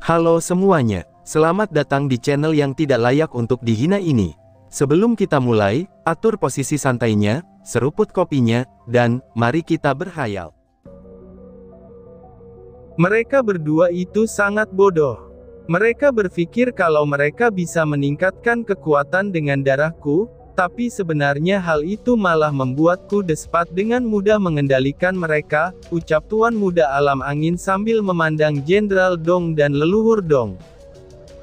Halo semuanya, selamat datang di channel yang tidak layak untuk dihina ini. Sebelum kita mulai, atur posisi santainya, seruput kopinya, dan mari kita berhayal. Mereka berdua itu sangat bodoh. Mereka berpikir kalau mereka bisa meningkatkan kekuatan dengan darahku, tapi sebenarnya hal itu malah membuatku despat dengan mudah mengendalikan mereka, ucap Tuan Muda Alam Angin sambil memandang Jenderal Dong dan Leluhur Dong.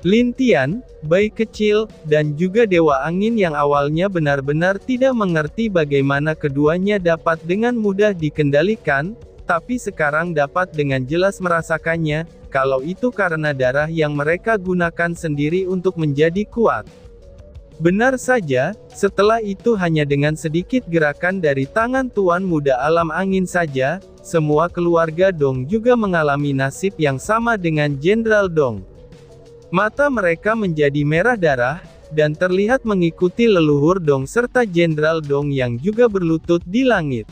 Lin Tian, bayi kecil, dan juga Dewa Angin yang awalnya benar-benar tidak mengerti bagaimana keduanya dapat dengan mudah dikendalikan, tapi sekarang dapat dengan jelas merasakannya, kalau itu karena darah yang mereka gunakan sendiri untuk menjadi kuat. Benar saja, setelah itu hanya dengan sedikit gerakan dari tangan Tuan Muda Alam Angin saja, semua keluarga Dong juga mengalami nasib yang sama dengan Jenderal Dong. Mata mereka menjadi merah darah, dan terlihat mengikuti leluhur Dong serta Jenderal Dong yang juga berlutut di langit.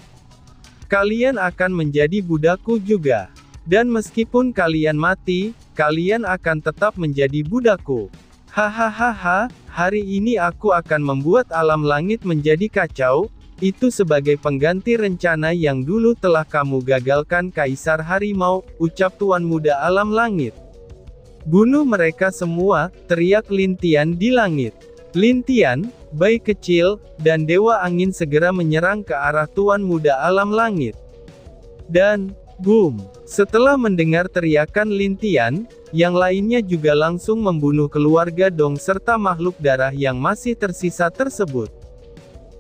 Kalian akan menjadi budakku juga. Dan meskipun kalian mati, kalian akan tetap menjadi budakku. Hahaha, hari ini aku akan membuat alam langit menjadi kacau, itu sebagai pengganti rencana yang dulu telah kamu gagalkan Kaisar Harimau, ucap Tuan Muda Alam Langit. Bunuh mereka semua, teriak Lin Tian di langit. Lin Tian, bayi kecil, dan Dewa Angin segera menyerang ke arah Tuan Muda Alam Langit. Dan, boom! Setelah mendengar teriakan Lin Tian, yang lainnya juga langsung membunuh keluarga Dong serta makhluk darah yang masih tersisa tersebut.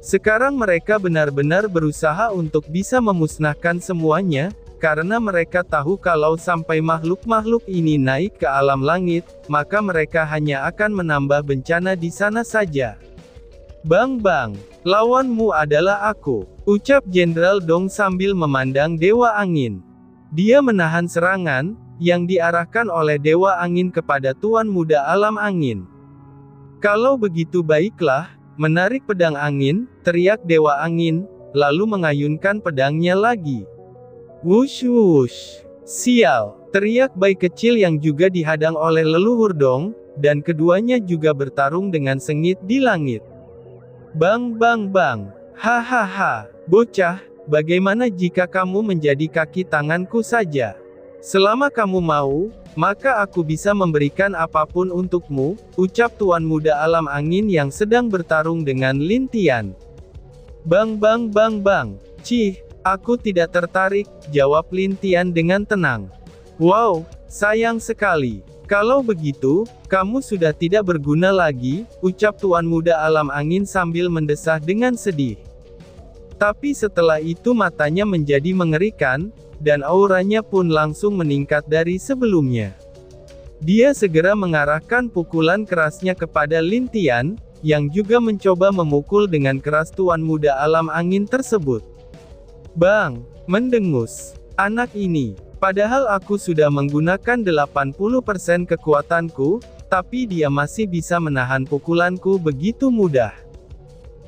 Sekarang mereka benar-benar berusaha untuk bisa memusnahkan semuanya, karena mereka tahu kalau sampai makhluk-makhluk ini naik ke alam langit, maka mereka hanya akan menambah bencana di sana saja. Bang bang, lawanmu adalah aku, ucap Jenderal Dong sambil memandang Dewa Angin. Dia menahan serangan, yang diarahkan oleh Dewa Angin kepada Tuan Muda Alam Angin. Kalau begitu baiklah, menarik pedang angin, teriak Dewa Angin, lalu mengayunkan pedangnya lagi. Wush wush, sial, teriak bayi kecil yang juga dihadang oleh leluhur Dong, dan keduanya juga bertarung dengan sengit di langit. Bang bang bang, hahaha, bocah. Bagaimana jika kamu menjadi kaki tanganku saja? Selama kamu mau, maka aku bisa memberikan apapun untukmu, ucap Tuan Muda Alam Angin yang sedang bertarung dengan Lin Tian. Bang bang bang bang, cih, aku tidak tertarik, jawab Lin Tian dengan tenang. Wow, sayang sekali. Kalau begitu, kamu sudah tidak berguna lagi, ucap Tuan Muda Alam Angin sambil mendesah dengan sedih. Tapi setelah itu matanya menjadi mengerikan, dan auranya pun langsung meningkat dari sebelumnya. Dia segera mengarahkan pukulan kerasnya kepada Lin Tian, yang juga mencoba memukul dengan keras Tuan Muda Alam Angin tersebut. Bang, mendengus. Anak ini, padahal aku sudah menggunakan 80% kekuatanku, tapi dia masih bisa menahan pukulanku begitu mudah.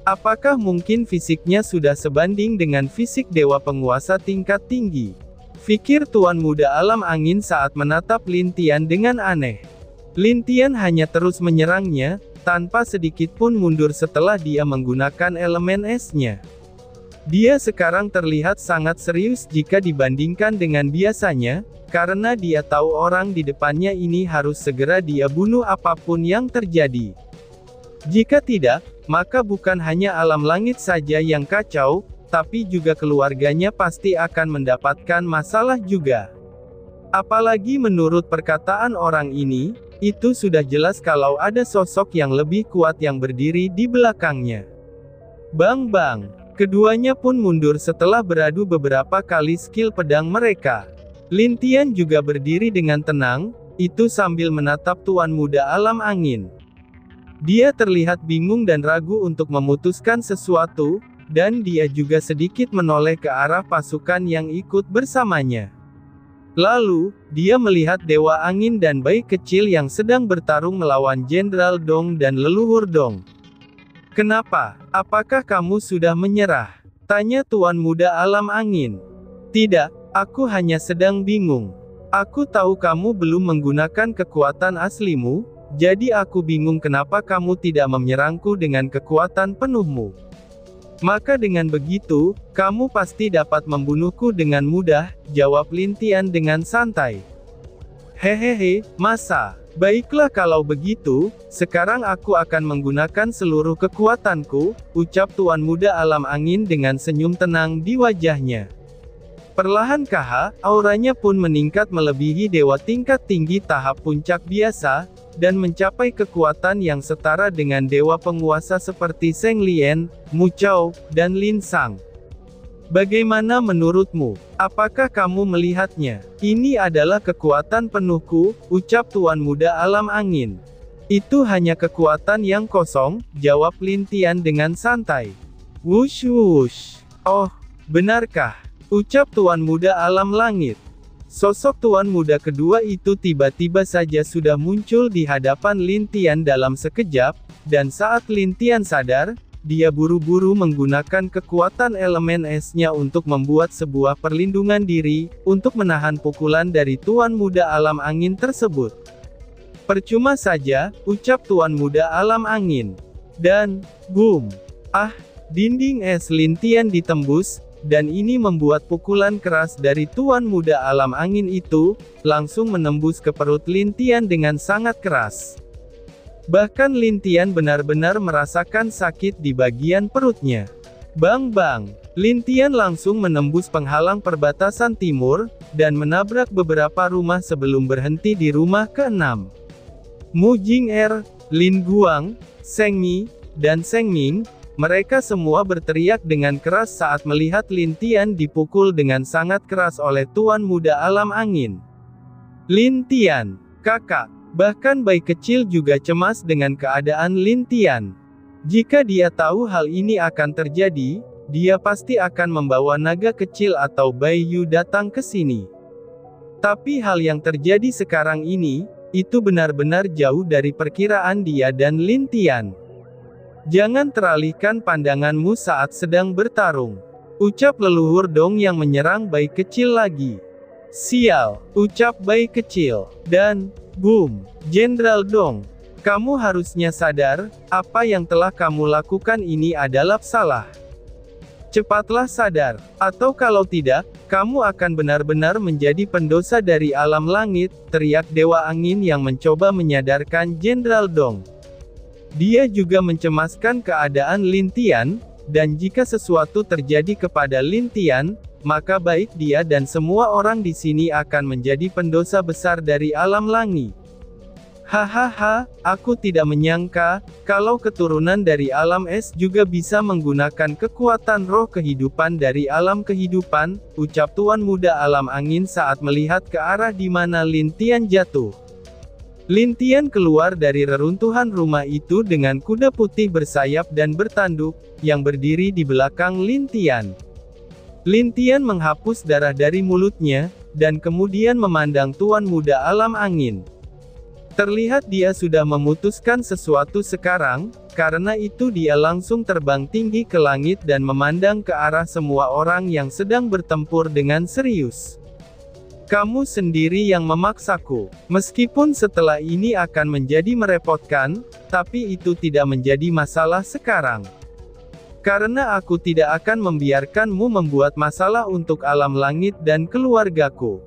Apakah mungkin fisiknya sudah sebanding dengan fisik dewa penguasa tingkat tinggi? Pikir Tuan Muda Alam Angin saat menatap Lin Tian dengan aneh. Lin Tian hanya terus menyerangnya, tanpa sedikit pun mundur setelah dia menggunakan elemen esnya. Dia sekarang terlihat sangat serius jika dibandingkan dengan biasanya, karena dia tahu orang di depannya ini harus segera dia bunuh apapun yang terjadi. Jika tidak, maka bukan hanya alam langit saja yang kacau, tapi juga keluarganya pasti akan mendapatkan masalah juga. Apalagi menurut perkataan orang ini, itu sudah jelas kalau ada sosok yang lebih kuat yang berdiri di belakangnya. Bang bang, keduanya pun mundur setelah beradu beberapa kali skill pedang mereka. Lin Tian juga berdiri dengan tenang, itu sambil menatap Tuan Muda Alam Angin. Dia terlihat bingung dan ragu untuk memutuskan sesuatu, dan dia juga sedikit menoleh ke arah pasukan yang ikut bersamanya. Lalu, dia melihat Dewa Angin dan bayi kecil yang sedang bertarung melawan Jenderal Dong dan Leluhur Dong. Kenapa? Apakah kamu sudah menyerah? Tanya Tuan Muda Alam Angin. Tidak, aku hanya sedang bingung. Aku tahu kamu belum menggunakan kekuatan aslimu, jadi aku bingung kenapa kamu tidak menyerangku dengan kekuatan penuhmu. Maka dengan begitu, kamu pasti dapat membunuhku dengan mudah, jawab Lin Tian dengan santai. Hehehe, masa? Baiklah kalau begitu, sekarang aku akan menggunakan seluruh kekuatanku, ucap Tuan Muda Alam Angin dengan senyum tenang di wajahnya. Perlahan auranya pun meningkat melebihi dewa tingkat tinggi tahap puncak biasa, dan mencapai kekuatan yang setara dengan dewa penguasa seperti Zheng Lian, Mu Chao, dan Lin Sang. Bagaimana menurutmu? Apakah kamu melihatnya? Ini adalah kekuatan penuhku, ucap Tuan Muda Alam Angin. Itu hanya kekuatan yang kosong, jawab Lin Tian dengan santai. Wush wush. Oh, benarkah? Ucap Tuan Muda Alam Langit. Sosok Tuan Muda kedua itu tiba-tiba saja sudah muncul di hadapan Lin Tian dalam sekejap, dan saat Lin Tian sadar, dia buru-buru menggunakan kekuatan elemen esnya untuk membuat sebuah perlindungan diri, untuk menahan pukulan dari Tuan Muda Alam Angin tersebut. Percuma saja, ucap Tuan Muda Alam Angin. Dan, boom! Dinding es Lin Tian ditembus, dan ini membuat pukulan keras dari Tuan Muda Alam Angin itu, langsung menembus ke perut Lin Tian dengan sangat keras. Bahkan Lin Tian benar-benar merasakan sakit di bagian perutnya. Bang! Lin Tian langsung menembus penghalang perbatasan timur, dan menabrak beberapa rumah sebelum berhenti di rumah ke-6. Mu Jing-er, Lin Guang, Zheng Mi, dan Zheng Ming, mereka semua berteriak dengan keras saat melihat Lin Tian dipukul dengan sangat keras oleh Tuan Muda Alam Angin. Lin Tian, kakak, bahkan bayi kecil juga cemas dengan keadaan Lin Tian. Jika dia tahu hal ini akan terjadi, dia pasti akan membawa naga kecil atau Bai Yu datang ke sini. Tapi hal yang terjadi sekarang ini, itu benar-benar jauh dari perkiraan dia dan Lin Tian. Jangan teralihkan pandanganmu saat sedang bertarung. Ucap leluhur Dong yang menyerang bayi kecil lagi. Sial, ucap bayi kecil. Dan, boom, Jenderal Dong. Kamu harusnya sadar, apa yang telah kamu lakukan ini adalah salah. Cepatlah sadar, atau kalau tidak, kamu akan benar-benar menjadi pendosa dari alam langit, teriak Dewa Angin yang mencoba menyadarkan Jenderal Dong. Dia juga mencemaskan keadaan Lin Tian, dan jika sesuatu terjadi kepada Lin Tian, maka baik dia dan semua orang di sini akan menjadi pendosa besar dari alam langit. Hahaha, aku tidak menyangka, kalau keturunan dari alam es juga bisa menggunakan kekuatan roh kehidupan dari alam kehidupan, ucap Tuan Muda Alam Angin saat melihat ke arah di mana Lin Tian jatuh. Lin Tian keluar dari reruntuhan rumah itu dengan kuda putih bersayap dan bertanduk, yang berdiri di belakang Lin Tian. Lin Tian menghapus darah dari mulutnya, dan kemudian memandang Tuan Muda Alam Angin. Terlihat dia sudah memutuskan sesuatu sekarang, karena itu dia langsung terbang tinggi ke langit dan memandang ke arah semua orang yang sedang bertempur dengan serius. Kamu sendiri yang memaksaku. Meskipun setelah ini akan menjadi merepotkan, tapi itu tidak menjadi masalah sekarang. Karena aku tidak akan membiarkanmu membuat masalah untuk alam langit dan keluargaku.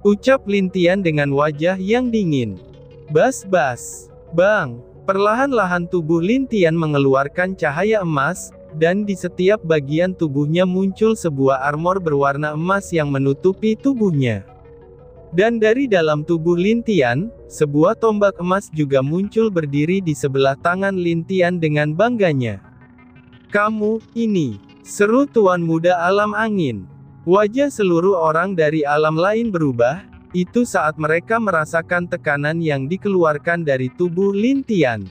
Ucap Lin Tian dengan wajah yang dingin. Bas. Bang! Perlahan-lahan tubuh Lin Tian mengeluarkan cahaya emas, dan di setiap bagian tubuhnya muncul sebuah armor berwarna emas yang menutupi tubuhnya. Dan dari dalam tubuh Lin Tian, sebuah tombak emas juga muncul berdiri di sebelah tangan Lin Tian dengan bangganya. Kamu, ini, seru Tuan Muda Alam Angin. Wajah seluruh orang dari alam lain berubah, itu saat mereka merasakan tekanan yang dikeluarkan dari tubuh Lin Tian.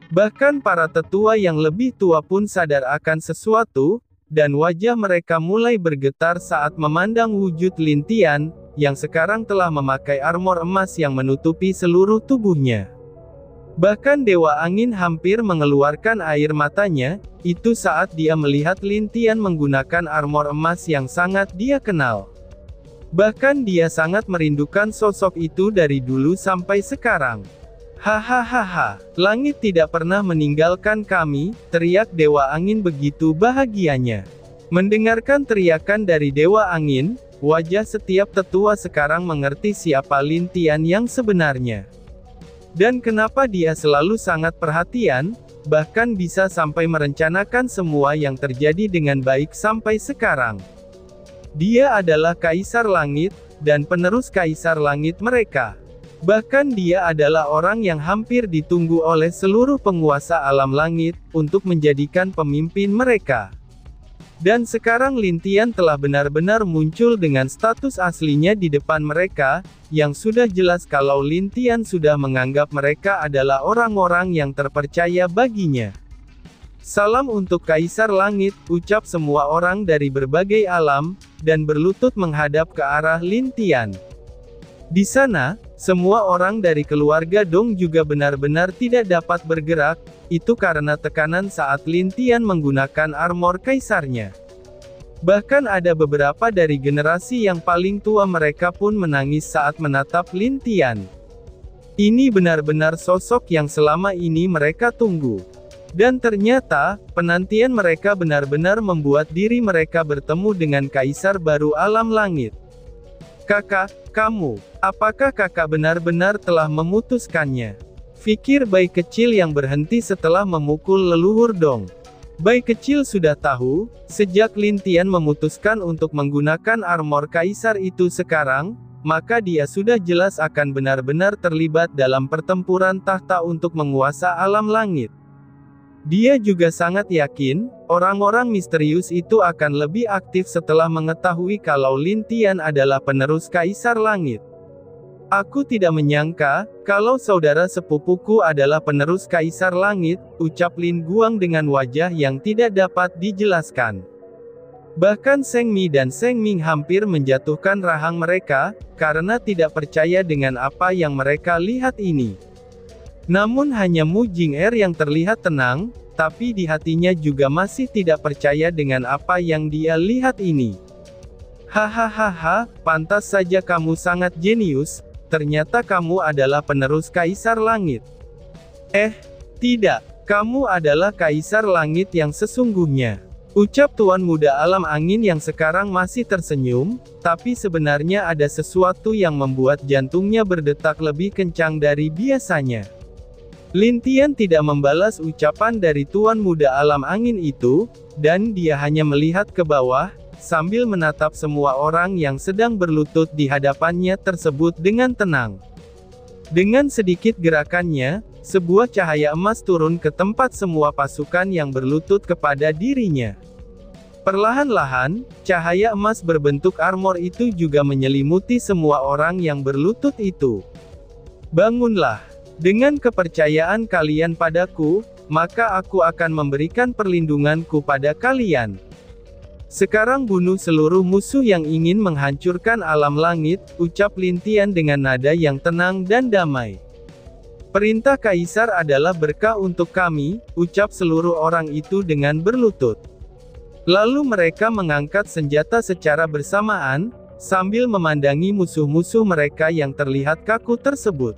Bahkan para tetua yang lebih tua pun sadar akan sesuatu, dan wajah mereka mulai bergetar saat memandang wujud Lin Tian, yang sekarang telah memakai armor emas yang menutupi seluruh tubuhnya. Bahkan Dewa Angin hampir mengeluarkan air matanya, itu saat dia melihat Lin Tian menggunakan armor emas yang sangat dia kenal. Bahkan dia sangat merindukan sosok itu dari dulu sampai sekarang. Hahaha, langit tidak pernah meninggalkan kami, teriak Dewa Angin begitu bahagianya. Mendengarkan teriakan dari Dewa Angin, wajah setiap tetua sekarang mengerti siapa Lin Tian yang sebenarnya. Dan kenapa dia selalu sangat perhatian, bahkan bisa sampai merencanakan semua yang terjadi dengan baik sampai sekarang. Dia adalah Kaisar Langit, dan penerus Kaisar Langit mereka. Bahkan dia adalah orang yang hampir ditunggu oleh seluruh penguasa alam langit, untuk menjadikan pemimpin mereka. Dan sekarang Lin Tian telah benar-benar muncul dengan status aslinya di depan mereka, yang sudah jelas kalau Lin Tian sudah menganggap mereka adalah orang-orang yang terpercaya baginya. Salam untuk Kaisar Langit, ucap semua orang dari berbagai alam, dan berlutut menghadap ke arah Lin Tian. Di sana, semua orang dari keluarga Dong juga benar-benar tidak dapat bergerak, itu karena tekanan saat Lin Tian menggunakan armor kaisarnya. Bahkan ada beberapa dari generasi yang paling tua mereka pun menangis saat menatap Lin Tian. Ini benar-benar sosok yang selama ini mereka tunggu. Dan ternyata, penantian mereka benar-benar membuat diri mereka bertemu dengan Kaisar baru alam langit. Kakak, kamu, apakah kakak benar-benar telah memutuskannya? Fikir bayi kecil yang berhenti setelah memukul leluhur Dong. Bayi kecil sudah tahu, sejak Lin Tian memutuskan untuk menggunakan armor kaisar itu sekarang, maka dia sudah jelas akan benar-benar terlibat dalam pertempuran tahta untuk menguasa alam langit. Dia juga sangat yakin, orang-orang misterius itu akan lebih aktif setelah mengetahui kalau Lin Tian adalah penerus Kaisar Langit. Aku tidak menyangka, kalau saudara sepupuku adalah penerus Kaisar Langit, ucap Lin Guang dengan wajah yang tidak dapat dijelaskan. Bahkan Seng Mi dan Seng Ming hampir menjatuhkan rahang mereka, karena tidak percaya dengan apa yang mereka lihat ini. Namun hanya Mu Jing-er yang terlihat tenang, tapi di hatinya juga masih tidak percaya dengan apa yang dia lihat ini. Hahaha, pantas saja kamu sangat jenius, ternyata kamu adalah penerus Kaisar Langit. Tidak, kamu adalah Kaisar Langit yang sesungguhnya. Ucap Tuan Muda Alam Angin yang sekarang masih tersenyum, tapi sebenarnya ada sesuatu yang membuat jantungnya berdetak lebih kencang dari biasanya. Lin Tian tidak membalas ucapan dari Tuan Muda Alam Angin itu, dan dia hanya melihat ke bawah, sambil menatap semua orang yang sedang berlutut di hadapannya tersebut dengan tenang. Dengan sedikit gerakannya, sebuah cahaya emas turun ke tempat semua pasukan yang berlutut kepada dirinya. Perlahan-lahan, cahaya emas berbentuk armor itu juga menyelimuti semua orang yang berlutut itu. Bangunlah. Dengan kepercayaan kalian padaku, maka aku akan memberikan perlindunganku pada kalian. Sekarang bunuh seluruh musuh yang ingin menghancurkan alam langit, ucap Lin Tian dengan nada yang tenang dan damai. Perintah Kaisar adalah berkah untuk kami, ucap seluruh orang itu dengan berlutut. Lalu mereka mengangkat senjata secara bersamaan, sambil memandangi musuh-musuh mereka yang terlihat kaku tersebut.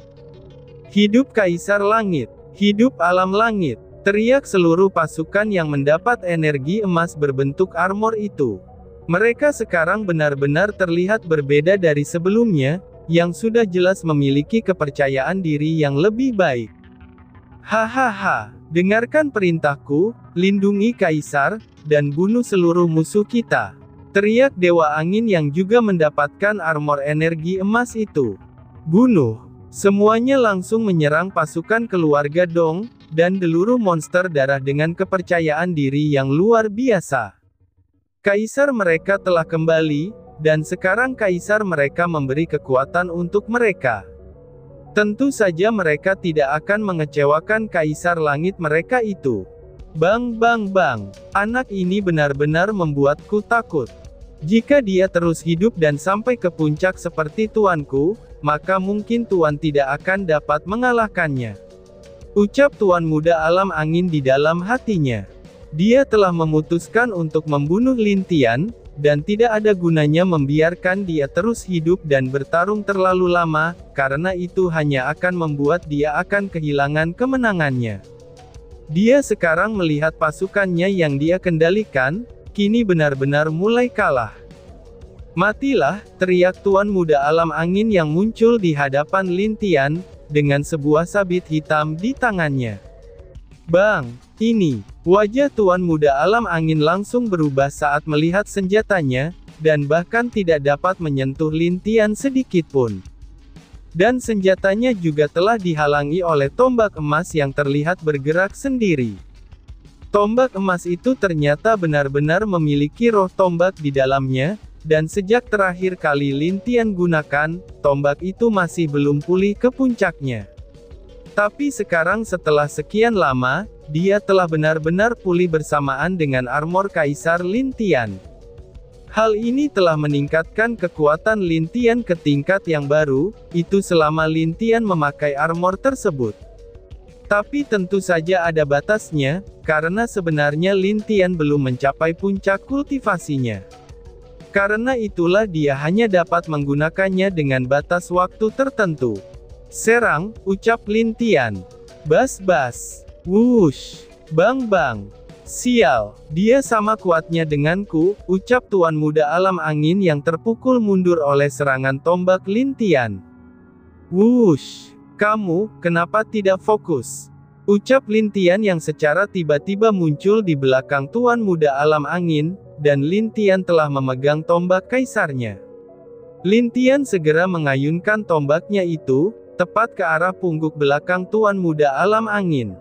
Hidup Kaisar Langit! Hidup alam langit! Teriak seluruh pasukan yang mendapat energi emas berbentuk armor itu. Mereka sekarang benar-benar terlihat berbeda dari sebelumnya, yang sudah jelas memiliki kepercayaan diri yang lebih baik. Hahaha, dengarkan perintahku, lindungi Kaisar, dan bunuh seluruh musuh kita. Teriak Dewa Angin yang juga mendapatkan armor energi emas itu. Bunuh! Semuanya langsung menyerang pasukan keluarga Dong, dan seluruh monster darah dengan kepercayaan diri yang luar biasa. Kaisar mereka telah kembali, dan sekarang Kaisar mereka memberi kekuatan untuk mereka. Tentu saja mereka tidak akan mengecewakan Kaisar Langit mereka itu. Bang bang bang, anak ini benar-benar membuatku takut. Jika dia terus hidup dan sampai ke puncak seperti tuanku, maka mungkin Tuan tidak akan dapat mengalahkannya. Ucap Tuan Muda Alam Angin di dalam hatinya. Dia telah memutuskan untuk membunuh Lin Tian, dan tidak ada gunanya membiarkan dia terus hidup dan bertarung terlalu lama, karena itu hanya akan membuat dia akan kehilangan kemenangannya. Dia sekarang melihat pasukannya yang dia kendalikan, kini benar-benar mulai kalah. "Matilah!" teriak Tuan Muda Alam Angin yang muncul di hadapan Lin Tian, dengan sebuah sabit hitam di tangannya. Bang! Ini, wajah Tuan Muda Alam Angin langsung berubah saat melihat senjatanya, dan bahkan tidak dapat menyentuh Lin Tian sedikitpun. Dan senjatanya juga telah dihalangi oleh tombak emas yang terlihat bergerak sendiri. Tombak emas itu ternyata benar-benar memiliki roh tombak di dalamnya, dan sejak terakhir kali Lin Tian gunakan, tombak itu masih belum pulih ke puncaknya. Tapi sekarang setelah sekian lama, dia telah benar-benar pulih bersamaan dengan armor Kaisar Lin Tian. Hal ini telah meningkatkan kekuatan Lin Tian ke tingkat yang baru, itu selama Lin Tian memakai armor tersebut. Tapi tentu saja ada batasnya, karena sebenarnya Lin Tian belum mencapai puncak kultivasinya. Karena itulah dia hanya dapat menggunakannya dengan batas waktu tertentu. "Serang!" ucap Lin Tian. "Bas-bas! Wush! Bang-bang! Sial, dia sama kuatnya denganku," ucap Tuan Muda Alam Angin yang terpukul mundur oleh serangan tombak Lin Tian. "Wush! Kamu, kenapa tidak fokus?" ucap Lin Tian yang secara tiba-tiba muncul di belakang Tuan Muda Alam Angin, dan Lin Tian telah memegang tombak kaisarnya. Lin Tian segera mengayunkan tombaknya itu, tepat ke arah pungguk belakang Tuan Muda Alam Angin.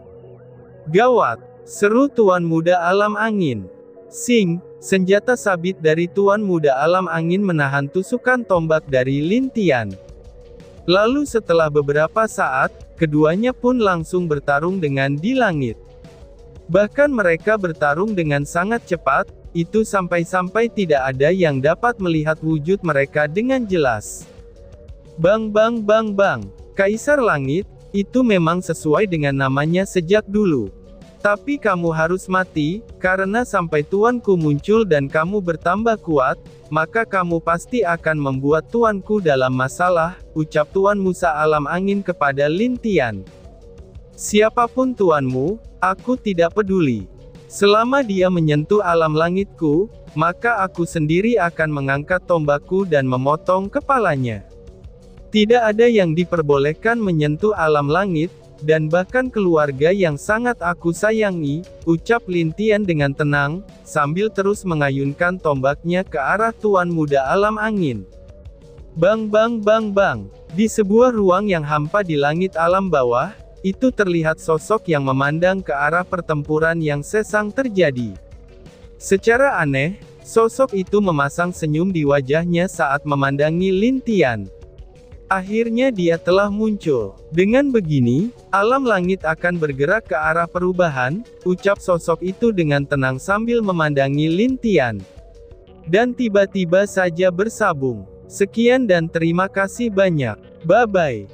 "Gawat!" seru Tuan Muda Alam Angin. Sing! Senjata sabit dari Tuan Muda Alam Angin menahan tusukan tombak dari Lin Tian. Lalu setelah beberapa saat, keduanya pun langsung bertarung dengan di langit. Bahkan mereka bertarung dengan sangat cepat, itu sampai-sampai tidak ada yang dapat melihat wujud mereka dengan jelas. Bang bang bang bang! Kaisar Langit, itu memang sesuai dengan namanya sejak dulu. Tapi kamu harus mati, karena sampai tuanku muncul dan kamu bertambah kuat, maka kamu pasti akan membuat tuanku dalam masalah, ucap Tuan Musa Alam Angin kepada Lin Tian. "Siapapun tuanmu, aku tidak peduli. Selama dia menyentuh alam langitku, maka aku sendiri akan mengangkat tombakku dan memotong kepalanya. Tidak ada yang diperbolehkan menyentuh alam langit, dan bahkan keluarga yang sangat aku sayangi," ucap Lin Tian dengan tenang, sambil terus mengayunkan tombaknya ke arah Tuan Muda Alam Angin. Bang bang bang bang! Di sebuah ruang yang hampa di langit alam bawah, itu terlihat sosok yang memandang ke arah pertempuran yang sesang terjadi. Secara aneh, sosok itu memasang senyum di wajahnya saat memandangi Lin Tian. Akhirnya dia telah muncul. "Dengan begini, alam langit akan bergerak ke arah perubahan," ucap sosok itu dengan tenang sambil memandangi Lin Tian. Dan tiba-tiba saja bersabung. Sekian dan terima kasih banyak. Bye-bye.